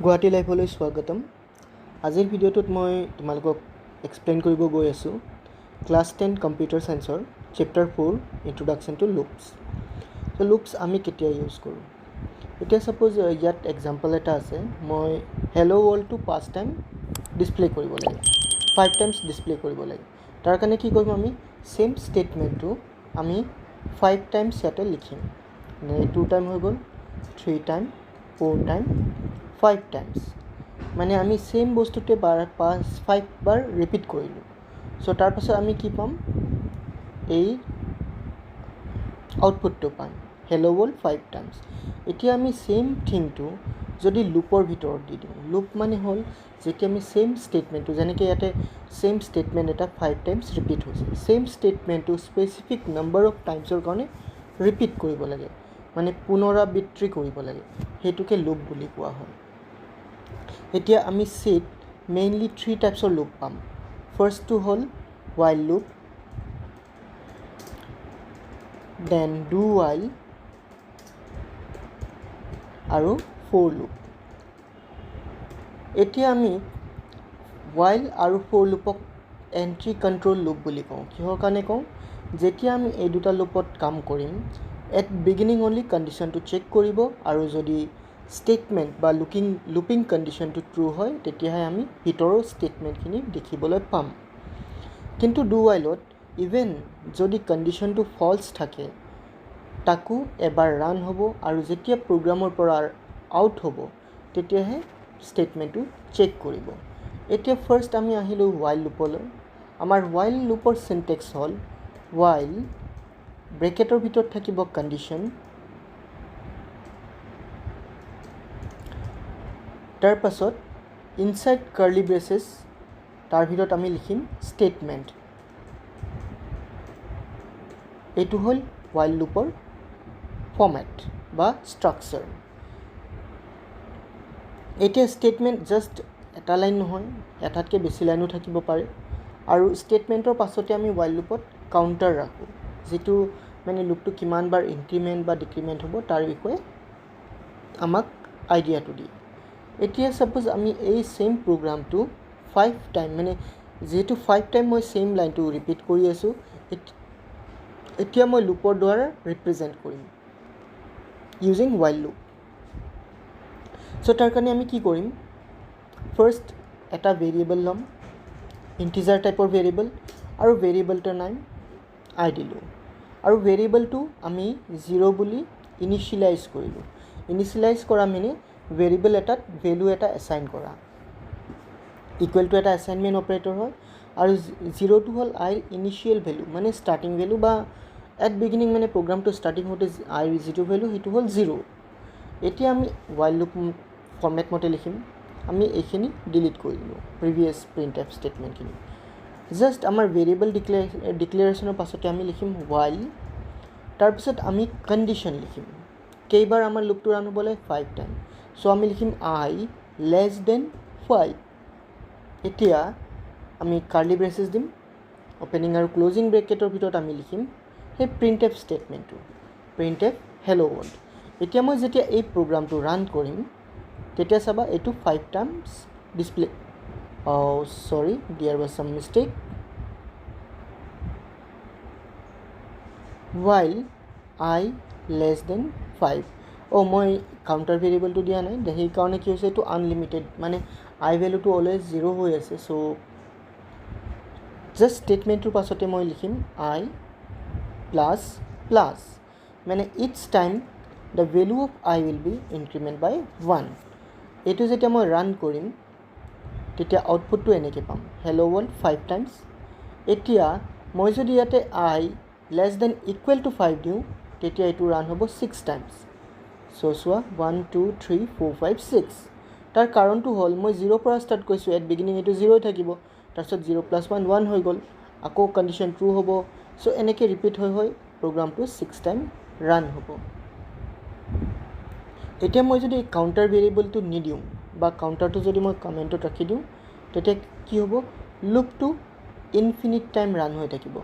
গুৱাহাটী লাইভলৈ স্বাগতম। আজিৰ ভিডিঅ'টোত মই তোমালোকক এক্সপ্লেইন কৰিব গৈ আছোঁ ক্লাছ 10 কম্পিউটাৰ সায়েন্সৰ চেপ্টাৰ 4 ইন্ট্ৰডাকশ্যন টু লুপছ। তো লুপছ আমি কেতিয়া ইউজ কৰোঁ? এতিয়া সাপোজ ইয়াত এক্সাম্পল এটা আছে, মই হেল্ল' ৱৰ্ল্ডটো 5 টাইম ডিছপ্লে কৰিব লাগে, 5 টাইমছ ডিছপ্লে কৰিব লাগে। তাৰ কাৰণে কি কৰিম, আমি সেম ষ্টেটমেণ্টটো আমি 5 টাইমছ ইয়াতে লিখিম। 2 টাইম হৈ গ'ল, 3 টাইম, 4 টাইম, 5 টাইমছ, মানে আমি সেম বস্তুটোৱে 5 বাৰ ৰিপিট কৰিলোঁ। চ' তাৰপাছত আমি কি পাম, এই আউটপুটটো পাম হেল্ল' ৱৰ্ল্ড 5 টাইমছ। এতিয়া আমি সেম থিংটো যদি লুপৰ ভিতৰত দি দিওঁ, লুপ মানে হ'ল যেতিয়া আমি সেম ষ্টেটমেণ্টটো, যেনেকৈ ইয়াতে সেম ষ্টেটমেণ্ট এটা 5 টাইমছ ৰিপিট হৈছে, সেম ষ্টেটমেণ্টটো স্পেচিফিক নাম্বাৰ অফ টাইমছৰ কাৰণে ৰিপিট কৰিব লাগে, মানে পুনৰাবৃত্তি কৰিব লাগে, সেইটোকে লুপ বুলি কোৱা হয়। এতিয়া আমি চিত মেইনলি 3 টাইপছৰ লুপ পাম। ফাৰ্ষ্টটো হ'ল while loop, then do while আৰু for লুপ। এতিয়া আমি while আৰু for লুপক এণ্ট্ৰি কণ্ট্ৰল লুপ বুলি কওঁ। কিহৰ কাৰণে কওঁ, যেতিয়া আমি এই দুটা লুপত কাম কৰিম, এট বিগিনিং অনলি কণ্ডিশ্যনটো চেক কৰিব, আৰু যদি ষ্টেটমেণ্ট বা লুপিং কণ্ডিশ্যনটো ট্ৰু হয়, তেতিয়াহে আমি ভিতৰৰ ষ্টেটমেণ্টখিনি দেখিবলৈ পাম। কিন্তু ডু ৱাইলত ইভেন যদি কণ্ডিশ্যনটো ফল্ছ থাকে, তাকো এবাৰ ৰান হ'ব, আৰু যেতিয়া প্ৰগ্ৰামৰ পৰা আউট হ'ব, তেতিয়াহে ষ্টেটমেণ্টটো চেক কৰিব। এতিয়া ফাৰ্ষ্ট আমি আহিলোঁ ৱাইল লুপলৈ। আমাৰ ৱাইল লুপৰ চিনটেক্স হ'ল ৱাইল ব্ৰেকেটৰ ভিতৰত থাকিব কণ্ডিশ্যন, তাৰপাছত ইনচাইড কাৰ্লি ব্ৰেচেছ, তাৰ ভিতৰত আমি লিখিম ষ্টেটমেণ্ট। এইটো হ'ল ৱাইল লুপৰ ফৰ্মেট বা ষ্ট্ৰাকচাৰ। এতিয়া ষ্টেটমেণ্ট জাষ্ট এটা লাইন নহয়, এটাতকৈ বেছি লাইনো থাকিব পাৰে, আৰু ষ্টেটমেণ্টৰ পাছতে আমি ৱাইল লুপত কাউণ্টাৰ ৰাখোঁ, যিটো মানে লুপটো কিমান বাৰ ইনক্ৰিমেণ্ট বা ডিক্ৰিমেণ্ট হ'ব তাৰ বিষয়ে আমাক আইডিয়াটো দিয়ে। এতিয়া ছাপোজ আমি এই সেম প্ৰগ্ৰামটো 5 টাইম, মানে যিহেতু 5 টাইম মই সেম লাইনটো ৰিপিট কৰি আছোঁ, এতিয়া মই লুপৰ দ্বাৰা ৰিপ্ৰেজেণ্ট কৰিম ইউজিং ৱাইল লুপ। চ' তাৰ কাৰণে আমি কি কৰিম, ফাৰ্ষ্ট এটা ভেৰিয়েবল ল'ম, ইণ্টিজাৰ টাইপৰ ভেৰিয়েবল, আৰু ভেৰিয়েবলটোৰ নাম আই দিলোঁ, আৰু ভেৰিয়েবলটো আমি 0 বুলি ইনিচিয়েলাইজ কৰিলোঁ। ইনিচিয়েলাইজ কৰা মানে ভেৰিয়েবল এটাত ভেলু এটা এছাইন কৰা, ইকুৱেল টু এটা এছাইনমেণ্ট অপাৰেটৰ হয়, আৰু 0টো হ'ল আইৰ ইনিচিয়েল ভেলু, মানে ষ্টাৰ্টিং ভেলু, বা এট বিগিনিং মানে প্ৰগ্ৰামটো ষ্টাৰ্টিং হওঁতে আইৰ যিটো ভেলু সেইটো হ'ল 0। এতিয়া আমি ৱাইল লুপ ফৰ্মেট মতে লিখিম। আমি এইখিনি ডিলিট কৰি দিলোঁ, প্ৰিভিয়াছ প্ৰিণ্ট এফ ষ্টেটমেণ্টখিনি। জাষ্ট আমাৰ ভেৰিয়েবল ডিক্লেৰেশ্যনৰ পাছতে আমি লিখিম ৱাইল, তাৰপিছত আমি কণ্ডিশ্যন লিখিম, কেইবাৰ আমাৰ লুপটো ৰান হ'ব লাগে, 5 টাইম। চ' আমি লিখিম আই লেছ দেন 5। এতিয়া আমি কাৰ্লি ব্ৰেচেছ দিম, অ'পেনিং আৰু ক্ল'জিং ব্ৰেকেটৰ ভিতৰত আমি লিখিম সেই প্ৰিণ্ট এফ ষ্টেটমেণ্টটো, প্ৰিণ্ট এফ হেল্ল' ৱৰ্ল্ড। এতিয়া মই যেতিয়া এই প্ৰগ্ৰামটো ৰান কৰিম, তেতিয়া চাবা এইটো 5 times display, sorry there was some mistake, while I less than 5। মই কাউণ্টাৰ ভেৰিয়েবলটো দিয়া নাই, সেইকাৰণে কি হৈছে, এইটো আনলিমিটেড, মানে আই ভেলুটো অলৱেজ 0 হৈ আছে। চ' জাষ্ট ষ্টেটমেণ্টটোৰ পাছতে মই লিখিম আই প্লাছ প্লাছ, মানে it's time the value of i will be increment by 1। এইটো যেতিয়া মই ৰান কৰিম, তেতিয়া আউটপুটটো এনেকৈ পাম, হেল্ল' ৱৰ্ল্ড 5 টাইমছ। এতিয়া মই যদি ইয়াতে আই লেছ দেন ইকুৱেল টু 5 দিওঁ, তেতিয়া এইটো ৰান হ'ব 6 টাইমছ। চ' চোৱা 1 2 3 4 5 6। তাৰ কাৰণটো হ'ল মই 0ৰ পৰা ষ্টাৰ্ট কৰিছোঁ, এট বিগিনিং এইটো 0 থাকিব, তাৰপিছত 0 + 1 1 হৈ গ'ল, আকৌ কণ্ডিশ্যন ট্ৰু হ'ব। চ' এনেকৈ ৰিপিট হৈ প্ৰগ্ৰামটো 6 টাইম ৰান হ'ব। এতিয়া মই যদি কাউণ্টাৰ ভেৰিয়েবলটো নিদিওঁ, বা কাউণ্টাৰটো যদি মই কমেণ্টত ৰাখি দিওঁ, তেতিয়া কি হ'ব, লুপটো ইনফিনিট টাইম ৰান হৈ থাকিব।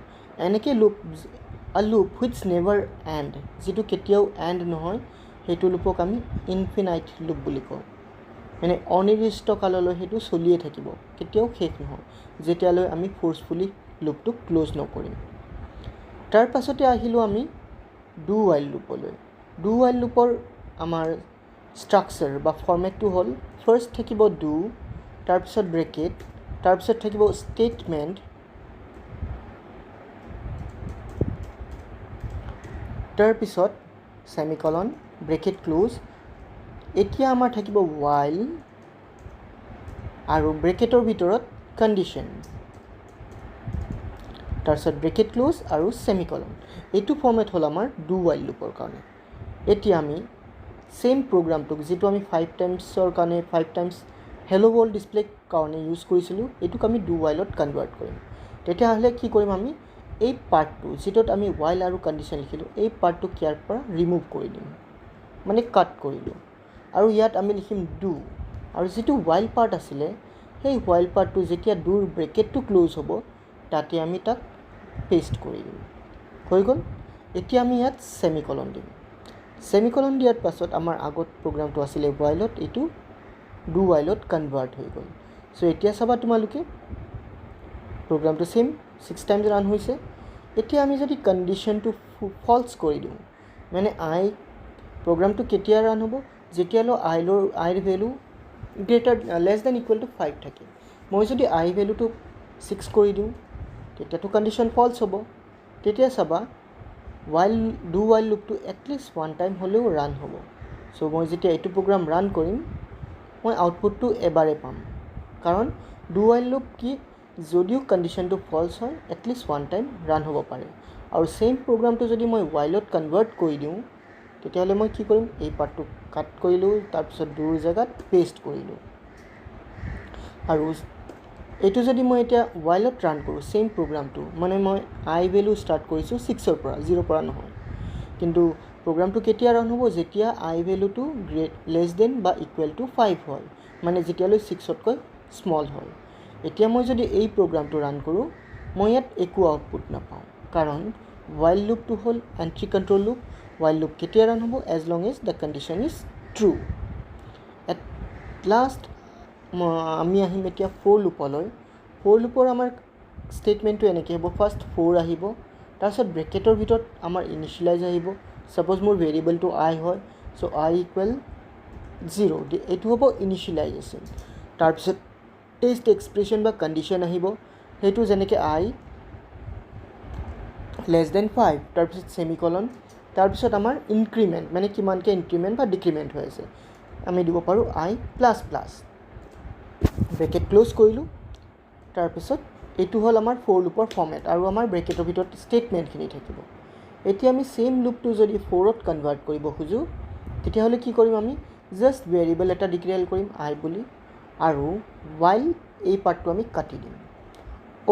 এনেকৈ লুপ, আ লুপ হুইচ নেভাৰ এণ্ড, যিটো কেতিয়াও এণ্ড নহয়, সেইটো লুপক আমি ইনফিনাইট লুপ বুলি কওঁ। মানে অনিৰ্দিষ্ট কাললৈ সেইটো চলিয়ে থাকিব, কেতিয়াও শেষ নহয় যেতিয়ালৈ আমি ফ'ৰ্চফুলি লুপটো ক্ল'জ নকৰিম। তাৰ পাছতে আহিলোঁ আমি ডু ৱাইল লুপলৈ। ডু ৱাইল লুপৰ আমাৰ ষ্ট্ৰাকচাৰ বা ফৰ্মেটটো হ'ল ফাৰ্ষ্ট থাকিব ডু, তাৰপিছত ব্ৰেকেট, তাৰপিছত থাকিব ষ্টেটমেণ্ট, তাৰপিছত ছেমিকলন, ব্ৰেকেট ক্লোজ। এতিয়া আমাৰ থাকিব ৱাইল আৰু ব্ৰেকেটৰ ভিতৰত কণ্ডিশ্যন, তাৰপিছত ব্ৰেকেট ক্লোজ আৰু ছেমিকলন। এইটো ফৰ্মেট হ'ল আমাৰ ডু ৱাইল লুপৰ কাৰণে। এতিয়া আমি ছেইম প্ৰগ্ৰামটোক যিটো আমি 5 টাইমছৰ কাৰণে 5 টাইমছ হেল্ল' ৱৰ্ল্ড ডিছপ্লে কাৰণে ইউজ কৰিছিলোঁ, এইটোক আমি ডু ৱাইলত কনভাৰ্ট কৰিম। তেতিয়াহ'লে কি কৰিম, আমি এই পাৰ্টটো যিটোত আমি ৱাইল আৰু কণ্ডিশ্যন লিখিলোঁ, এই পাৰ্টটোক ইয়াৰ পৰা ৰিমুভ কৰি দিম, মানে কাট কৰিলোঁ। আৰু ইয়াত আমি লিখিম ডু, আৰু যিটো ৱাইল পাৰ্ট আছিলে সেই ৱাইল পাৰ্টটো যেতিয়া ডুৰ ব্ৰেকেটটো ক্ল'জ হ'ব তাতে আমি তাক পেষ্ট কৰি দিম। হৈ গ'ল। এতিয়া আমি ইয়াত ছেমিকলন দিম। ছেমিকলন দিয়াৰ পাছত আমাৰ আগত প্ৰগ্ৰামটো আছিলে ৱাইলত, এইটো ডু ৱাইলত কনভাৰ্ট হৈ গ'ল। চ' এতিয়া চাবা তোমালোকে প্ৰগ্ৰামটো ছেইম 6 টাইমছ ৰান হৈছে। এতিয়া আমি যদি কণ্ডিশ্যনটো ফল্ছ কৰি দিওঁ, মানে প্ৰগ্ৰামটো কেতিয়া ৰান হ'ব, যেতিয়ালৈ আইৰ value less than equal to 5 থাকে। মই যদি আই ভেলুটো 6 কৰি দিওঁ তেতিয়াতো কণ্ডিশ্যন ফল্ছ হ'ব। তেতিয়া চাবা ডু ৱাইল লুপটো এটলিষ্ট 1 টাইম হ'লেও ৰান হ'ব। চ' মই যেতিয়া এইটো প্ৰগ্ৰাম ৰান কৰিম মই আউটপুটটো এবাৰে পাম, কাৰণ ডু ৱাইল লুপ কি, যদিও কণ্ডিশ্যনটো ফল্ছ হয় এটলিষ্ট 1 টাইম ৰান হ'ব পাৰে। আৰু ছেইম প্ৰগ্ৰামটো যদি মই ৱাইলত কনভাৰ্ট কৰি দিওঁ তেতিয়াহ'লে মই কি কৰিম, এই পাৰ্টটো কাট কৰিলোঁ, তাৰপিছত ডুৰ জেগাত পেষ্ট কৰিলোঁ। আৰু এইটো যদি মই এতিয়া ৱাইলত ৰান কৰোঁ ছেইম প্ৰগ্ৰামটো, মানে মই আই ভেলু ষ্টাৰ্ট কৰিছোঁ 6ৰ পৰা, 0ৰ পৰা নহয়, কিন্তু প্ৰগ্ৰামটো কেতিয়া ৰান হ'ব, যেতিয়া আই ভেলুটো লেছ দেন বা ইকুৱেল টু 5 হয়, মানে যেতিয়ালৈ 6তকৈ স্মল হয়। এতিয়া মই যদি এই প্ৰগ্ৰামটো ৰান কৰোঁ মই ইয়াত একো আউটপুট নাপাওঁ, কাৰণ ৱাইল লুপটো হ'ল entry control loop. While loop কেতিয়া ৰান হ'ব, as long as the condition is true. At last আমি আহিম এতিয়া ফ'ৰ লুপলৈ। ফ'ৰ লুপৰ আমাৰ ষ্টেটমেণ্টটো এনেকৈ হ'ব, ফাৰ্ষ্ট 4 আহিব, তাৰপিছত ব্ৰেকেটৰ ভিতৰত আমাৰ ইনিচিয়েলাইজ আহিব। ছাপ'জ মোৰ ভেৰিয়েবলটো আই হয়, চ' আই ইকুৱেল 0, এইটো হ'ব ইনিচিয়েলাইজেশ্যন। তাৰপিছত টেষ্ট এক্সপ্ৰেশ্যন বা কণ্ডিশ্যন আহিব, সেইটো যেনেকৈ আই লেছ দেন 5, তাৰপিছত ছেমিকলন, তাৰপিছত আমাৰ ইনক্ৰিমেণ্ট, মানে কিমানকৈ ইনক্ৰিমেণ্ট বা ডিক্ৰিমেণ্ট হৈ আছে, আমি দিব পাৰোঁ আই প্লাছ প্লাছ, ব্ৰেকেট ক্ল'জ কৰিলোঁ। তাৰপিছত এইটো হ'ল আমাৰ ফ'ৰ লুপৰ ফৰ্মেট, আৰু আমাৰ ব্ৰেকেটৰ ভিতৰত ষ্টেটমেণ্টখিনি থাকিব। এতিয়া আমি ছেইম লুপটো যদি 4ত কনভাৰ্ট কৰিব খোজোঁ তেতিয়াহ'লে কি কৰিম, আমি জাষ্ট ভেৰিয়েবল এটা ডিক্লেয়াৰ কৰিম আই বুলি, আৰু ৱাইল এই পাৰ্টটো আমি কাটি দিম।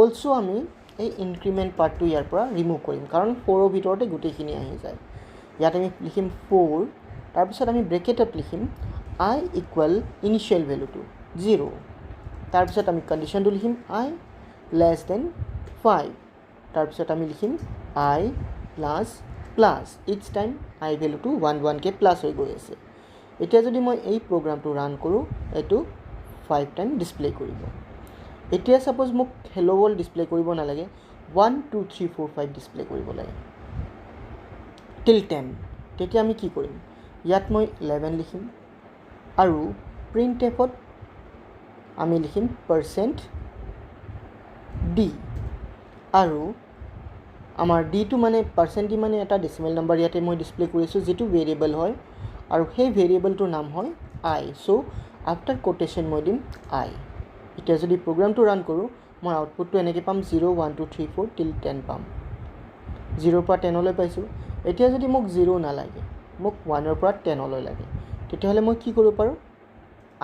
অলছ' আমি এই ইনক্ৰিমেণ্ট পাৰ্টটো ইয়াৰ পৰা ৰিমুভ কৰিম, কাৰণ 4ৰ ভিতৰতে গোটেইখিনি আহি যায়। ইয়াত আমি লিখিম 4, তাৰপিছত আমি ব্ৰেকেটত লিখিম আই ইকুৱেল ইনিচিয়েল ভেলুটো 0, তাৰপিছত আমি কণ্ডিশ্যনটো লিখিম আই লেছ দেন 5, তাৰপিছত আমি লিখিম i plus plus, is time I ভেলুটো 1 1কৈ plus হৈ গৈ আছে। এতিয়া যদি মই এই প্ৰগ্ৰামটো ৰান কৰোঁ এইটো 5 টাইম ডিছপ্লে কৰিব। এতিয়া ছাপ'জ মোক হেল্ল' ৱৰ্ল্ড ডিছপ্লে কৰিব নালাগে, 1 2 3 4 5 ডিছপ্লে কৰিব লাগে টিল 10। তেতিয়া আমি কি কৰিম, ইয়াত মই 11 লিখিম, আৰু প্ৰিণ্ট এফত আমি লিখিম %d, আৰু আমাৰ ডিটো মানে %d মানে এটা ডেচিমেল নাম্বাৰ ইয়াতে মই ডিছপ্লে কৰিছোঁ, যিটো ভেৰিয়েবল হয়, আৰু সেই ভেৰিয়েবলটোৰ নাম হয় আই। চ' আফটাৰ কোটেশ্যন মই দিম আই। এতিয়া যদি প্ৰগ্ৰামটো ৰান কৰোঁ মই আউটপুটটো এনেকৈ পাম 0 1 2 3 4 টিল 10 পাম, 0ৰ পৰা 10লৈ পাইছোঁ। এতিয়া যদি মোক 0 নালাগে, মোক 1ৰ পৰা 10লৈ লাগে, তেতিয়াহ'লে মই কি কৰিব পাৰোঁ,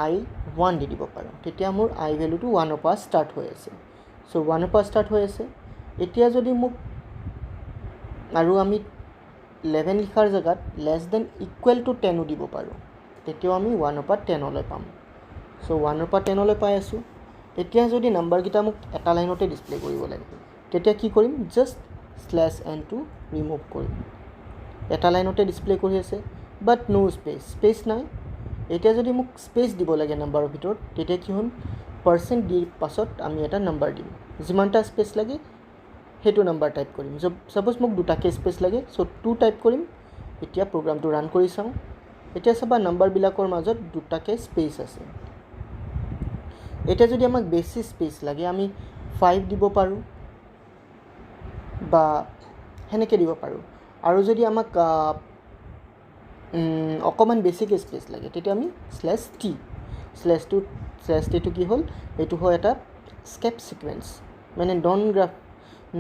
আই 1 দি দিব পাৰোঁ। তেতিয়া মোৰ আই ভেলুটো 1ৰ পৰা ষ্টাৰ্ট হৈ আছে, চ' 1ৰ পৰা ষ্টাৰ্ট হৈ আছে। এতিয়া যদি মোক, আৰু আমি 11 লিখাৰ জেগাত লেছ দেন ইকুৱেল টু 10ও দিব পাৰোঁ, তেতিয়াও আমি 1ৰ পৰা 10লৈ পাম। চ' 1ৰ পৰা 10লৈ পাই আছোঁ। এতিয়া যদি নাম্বাৰকেইটা মোক এটা লাইনতে ডিছপ্লে কৰিব লাগে তেতিয়া কি কৰিম, জাষ্ট /n টো ৰিমুভ কৰিম। এটা লাইনতে ডিছপ্লে কৰি আছে, বাট ন' স্পেচ নাই। এতিয়া যদি মোক স্পেচ দিব লাগে নাম্বাৰৰ ভিতৰত তেতিয়া কি হ'ল % দিৰ পাছত আমি এটা নাম্বাৰ দিম যিমানটা স্পেচ লাগে সেইটো নাম্বাৰ টাইপ কৰিম সাপোজ মোক দুটাকে স্পেচ লাগে সো 2 টাইপ কৰিম এতিয়া প্ৰগ্ৰামটো ৰান কৰি চাওঁ এতিয়া চাবা নাম্বাৰবিলাকৰ মাজত দুটাকে স্পেচ আছে এতিয়া যদি আমাক বেছি স্পেচ লাগে আমি 5 দিব পাৰোঁ বা হেনেকে দিব পাৰোঁ আৰু যদি আমাক অকমান বেছিকে স্পেচ লাগে তেতিয়া আমি /t টো কি হ'ল এটো হয় এটা স্কেপ সিকোয়েন্স মানে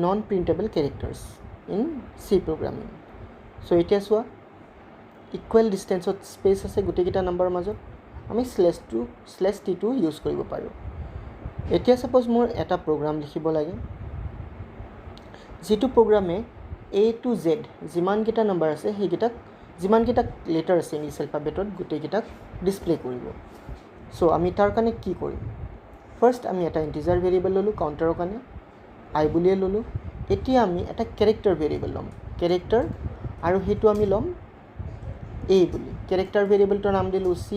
non printable characters in C programming so এতিয়া চোৱা ইকুৱেল ডিসটেন্সত স্পেচ আছে গুটেকিটা নাম্বাৰৰ মাজত আমি /t টো ইউজ কৰিব পাৰোঁ এতিয়া সাপোজ মোৰ এটা প্ৰগ্ৰাম লিখিব লাগে যেটো প্ৰগ্ৰামে a to z যিমান কিটা নাম্বাৰ আছে হেকিটাক যিমান কিটা লেটাৰ আছে ইংলিছ এলফাবেটত গুটেকিটাক ডিসপ্লে কৰিব সো আমি তাৰ কাৰণে কি কৰিম ফাৰ্স্ট আমি এটা ইন্টিজাৰ ভেৰিয়েবল ললো কাউন্টাৰৰ কাৰণে I বুলিয়ে ললো এতিয়া আমি এটা ক্যাৰেক্টাৰ ভেৰিয়েবল লম ক্যাৰেক্টাৰ আৰু হেতু আমি লম a বুলি ক্যাৰেক্টাৰ ভেৰিয়েবলটোৰ নাম দিলো ch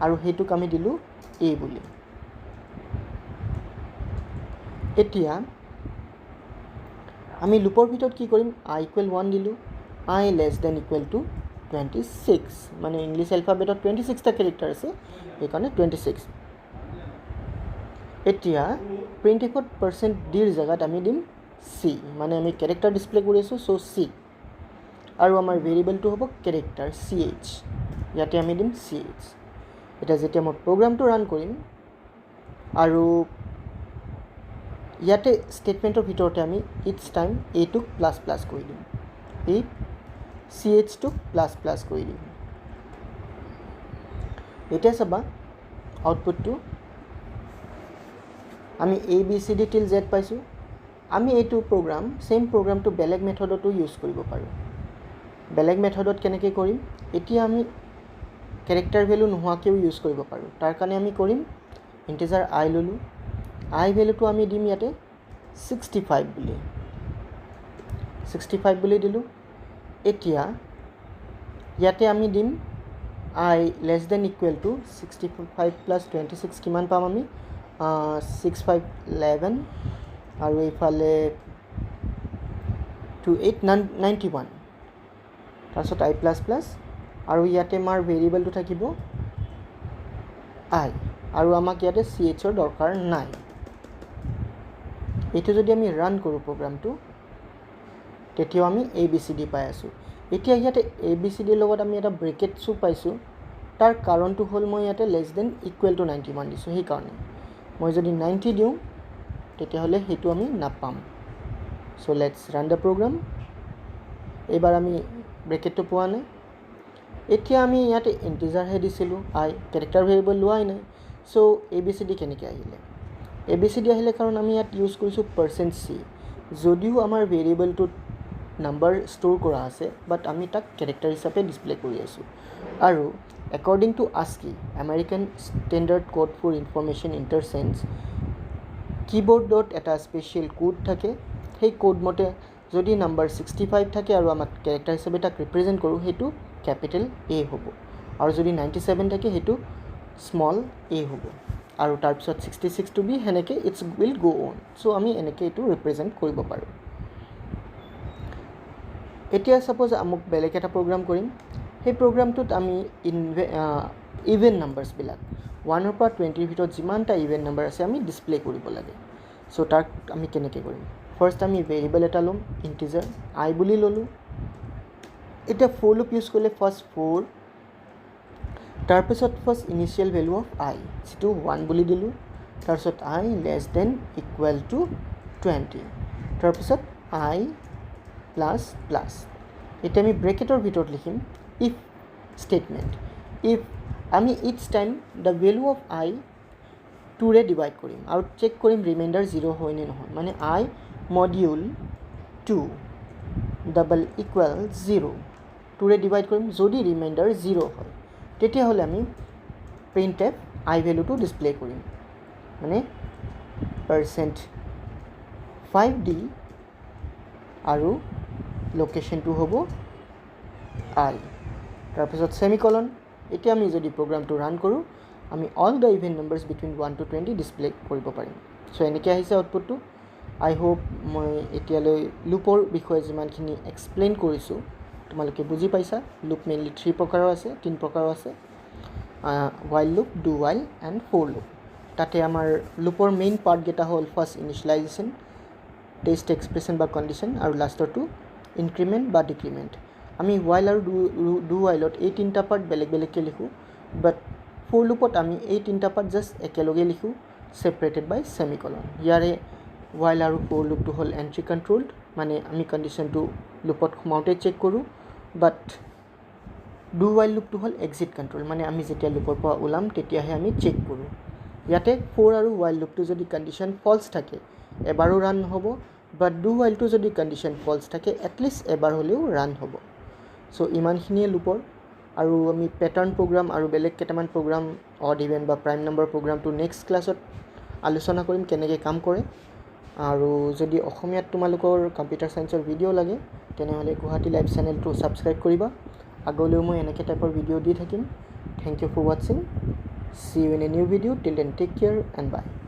আৰু হেতুক আমি দিলো a বুলি এতিয়া আমি লুপৰ ভিতৰত কি কৰিম I = 1 দিলো I <= 26 মানে ইংলিছ এলফাবেটত 26 টা ক্যাৰেক্টাৰ আছে এইকাৰণে 26 এতিয়া প্ৰিন্টফত % দিৰ জাগাত আমি দিম c মানে আমি ক্যাৰেক্টাৰ ডিসপ্লে কৰি আছো সো c আৰু আমাৰ ভেৰিয়েবলটো হ'ব ক্যাৰেক্টাৰ ch ইয়াতে আমি দিম ch এটা যেতিয়া মই প্ৰগ্ৰামটো ৰান কৰিম আৰু ইয়াতে স্টেটমেন্টৰ ভিতৰতে আমি each time a টো প্লাস প্লাস কৰি দিম a ch টো প্লাস প্লাস কৰি দিম এতিয়া চাবা আউটপুটটো আমি a b c d till z পাইছো আমি এইটো প্ৰগ্ৰাম সেম প্ৰগ্ৰামটো বেলেগ মেথডতো ইউজ কৰিব পাৰো বেলেগ মেথডত কেনেকৈ কৰিম এতিয়া আমি ক্যাৰেক্টাৰ ভ্যালু নোহোৱাকেও ইউজ কৰিব পাৰো তাৰ কাৰণে আমি কৰিম ইন্টিজাৰ I ললো I ভ্যালুটো আমি দিম ইয়াতে 65 বুলি দিলো এতিয়া ইয়াতে আমি দিম I <= 65 + 26 কিমান পাম আমি 6511 আৰু এইফালে 2891 তাৰছত I++ আৰু ইয়াতে মাৰ ভেৰিয়েবলটো থাকিব I আৰু আমাক ইয়াতে ch ৰ দৰকাৰ নাই এটো যদি আমি ৰান কৰো প্ৰগ্ৰামটো তেতিয়া আমি abcd পাই আছো এতিয়া ইয়াতে abcd লগত আমি এটা ব্ৰেকেটছো পাইছো তাৰ কাৰণটো হ'ল মই ইয়াতে <= 91 দিছো সেই কাৰণে মই যদি 90 দিও তেতিয়া হলে হেতু আমি নাপাম so let's run the program এবাৰ আমি ব্ৰেকেটটো পোৱা নাই এতিয়া আমি ইয়াতে ইন্টিজাৰ হে দিছিলো I ক্যাৰেক্টাৰ ভেৰিয়েবল লোৱাই নাই সো abcd কেনেকৈ আহিলে abcd আহিলে কাৰণ আমি ইয়াত ইউজ কৰিছো %c যদিও আমাৰ ভেৰিয়েবলটো নাম্বাৰ ষ্ট'ৰ কৰা আছে বাট আমি তাক ক্যাৰেক্টাৰ হিচাপে ডিসপ্লে কৰি আছো আৰু according to ASCII American Standard Code for Information Interchange keyboardত এটা স্পেশাল কোড থাকে সেই কোড মতে যদি নাম্বাৰ 65 থাকে আৰু আমাক ক্যাৰেক্টাৰ হিচাপে তাক ৰিপ্ৰেজেন্ট কৰো হেতু ক্যাপিটাল A হ'ব আৰু যদি 97 থাকে হেতু স্মল a হ'ব আৰু তাৰ পিছত 66 to b হেনেকে it's will go on so আমি এনেকে এটো ৰিপ্ৰেজেন্ট কৰিব পাৰো এতিয়া সাপোজ আমক বেলেগ এটা প্ৰগ্ৰাম কৰিম সেই প্ৰগ্ৰামটোত আমি ইভেন নাম্বাৰস বিলাক 1 ৰ পৰা 20 ৰ ভিতৰত যিমানটা ইভেন নাম্বাৰ আছে আমি ডিসপ্লে কৰিব লাগে সো তাক আমি কেনেকৈ কৰিম ফাৰ্স্ট আমি ভেৰিয়েবল এটা লম ইন্টিজাৰ I বুলি ললো এটা for loop ইউজ কৰিলে ফাৰ্স্ট 4 তাৰ পিছত first initial value of I যেটো 1 বুলি দিলো তাৰ পিছত I <= 20 তাৰ পিছত I++ এটা আমি ব্ৰেকেটৰ ভিতৰত লিখিম if statement if আমি each time the value of I 2 ৰে ডিভাইড কৰিম আৰু চেক কৰিম ৰিমাইন্ডাৰ 0 হয় নে নহয় মানে I মডিউল 2 = 0 2 ৰে ডিভাইড কৰিম যদি ৰিমাইন্ডাৰ 0 হয় তেতিয়া হলে আমি printf I ভ্যালুটো ডিসপ্লে কৰিম মানে %5d আৰু লোকেশনটো হ'ব I তাৰ পিছত সেমিকলন এতিয়া আমি যদি প্ৰগ্ৰামটো ৰান কৰোঁ আমি all the even numbers between 1 to 20 display কৰিব পাৰিম চ' এনেকৈ আহিছে আউটপুটটো আই হোপ মই এতিয়ালৈ লুপৰ বিষয়ে যিমানখিনি এক্সপ্লেইন কৰিছোঁ তোমালোকে বুজি পাইছা লুপ মেইনলি 3 প্ৰকাৰৰ আছে 3 প্ৰকাৰৰ আছে while loop do while and for loop তাতে আমাৰ লুপৰ মেইন পাৰ্টকেইটা হ'ল ফাৰ্ষ্ট ইনিচিয়েলাইজেশ্যন টেষ্ট এক্সপ্ৰেছন বা কণ্ডিশ্যন আৰু লাষ্টৰটো ইনক্ৰিমেণ্ট বা ডিক্ৰিমেণ্ট আমি while আৰু do whileত এই তিনিটা পাৰ্ট বেলেগ বেলেগকৈ লিখোঁ বাট for loopত আমি এই তিনিটা পাৰ্ট জাষ্ট একেলগে লিখোঁ separated by semicolon ইয়াৰে while আৰু for loopটো হ'ল এণ্ট্ৰি কণ্ট্ৰলড মানে আমি কণ্ডিশ্যনটো লুপত সোমাওঁতে চেক কৰোঁ বাট do while loopটো হ'ল এক্সিট কণ্ট্ৰল মানে আমি যেতিয়া লুপৰ পৰা ওলাম তেতিয়াহে আমি চেক কৰোঁ ইয়াতে for আৰু while loopটো যদি কণ্ডিশ্যন ফলছ থাকে এবাৰো ৰান নহ'ব বাট do whileটো যদি কণ্ডিশ্যন ফলছ থাকে এটলিষ্ট এবাৰ হ'লেও ৰান হ'ব চ' ইমানখিনিয়ে লুপৰ আৰু আমি পেটাৰ্ণ প্ৰগ্ৰাম আৰু বেলেগ কেইটামান প্ৰগ্ৰাম অড ইভেন বা প্ৰাইম নম্বৰ প্ৰগ্ৰামটো নেক্সট ক্লাছত আলোচনা কৰিম কেনেকৈ কাম কৰে আৰু যদি অসমীয়াত তোমালোকৰ কম্পিউটাৰ ছায়েন্সৰ ভিডিঅ' লাগে তেনেহ'লে গুৱাহাটী লাইভ চেনেলটো ছাবস্ক্ৰাইব কৰিবা আগলৈও মই এনেকৈ টাইপৰ ভিডিঅ' দি থাকিম থেংক ইউ ফৰ ৱাটছিং see you in a new video' till then take care and by